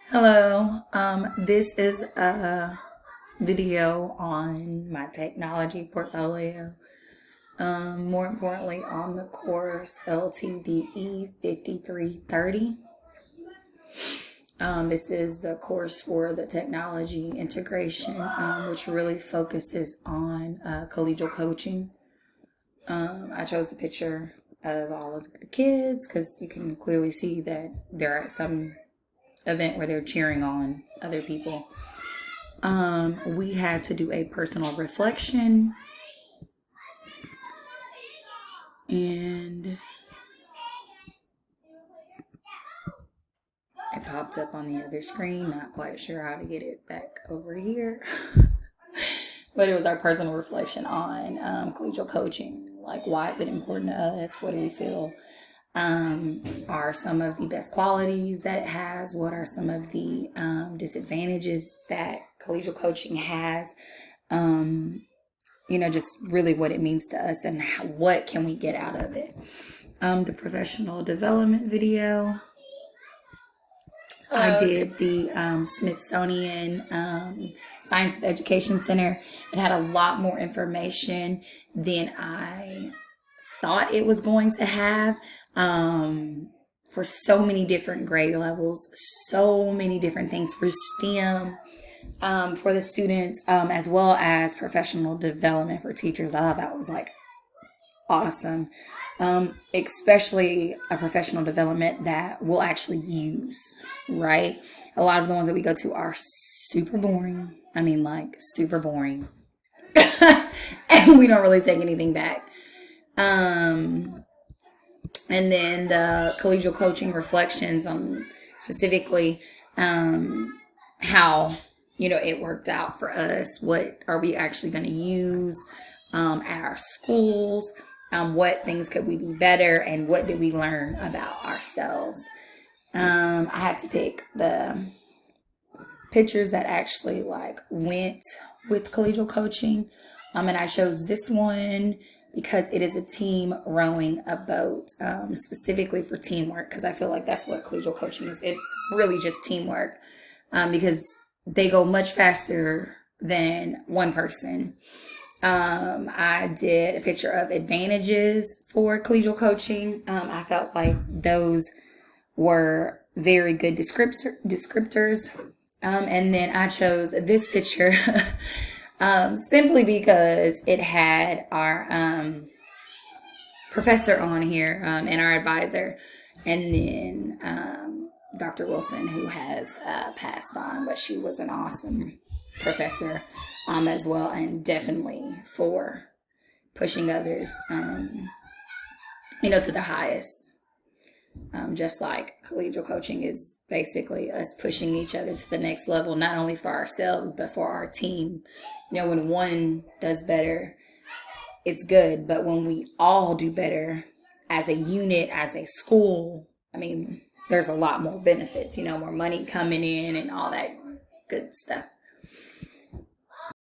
Hello, this is a video on my technology portfolio. More importantly, on the course LTDE 5330. This is the course for the technology integration, which really focuses on collegial coaching. I chose a picture of all of the kids because you can clearly see that they're at some event where they're cheering on other people. We had to do a personal reflection, and it popped up on the other screen. Not quite sure how to get it back over here. But it was our personal reflection on collegial coaching. Like, why is it important to us? What do we feel are some of the best qualities that it has? What are some of the disadvantages that collegial coaching has? Just really what it means to us and what can we get out of it. The professional development video. I did the Smithsonian Science of Education Center. It had a lot more information than I thought it was going to have, for so many different grade levels, so many different things for STEM, for the students, as well as professional development for teachers. I thought that was like awesome, especially a professional development that we'll actually use, right? A lot of the ones that we go to are super boring. I mean, like super boring. And we don't really take anything back. And then the collegial coaching reflections on specifically how it worked out for us. What are we actually going to use at our schools? What things could we be better, and what did we learn about ourselves? I had to pick the pictures that actually went with collegial coaching, and I chose this one because it is a team rowing a boat, specifically for teamwork, because I feel like that's what collegial coaching is. It's really just teamwork, because they go much faster than one person. I did a picture of advantages for collegial coaching. I felt like those were very good descriptors. And then I chose this picture simply because it had our professor on here, and our advisor, and then Dr. Wilson, who has passed on, but she was an awesome professor as well, and definitely for pushing others to the highest. Just like collegial coaching is basically us pushing each other to the next level, not only for ourselves but for our team. When one does better, it's good, but when we all do better as a unit, as a school, there's a lot more benefits, more money coming in and all that good stuff.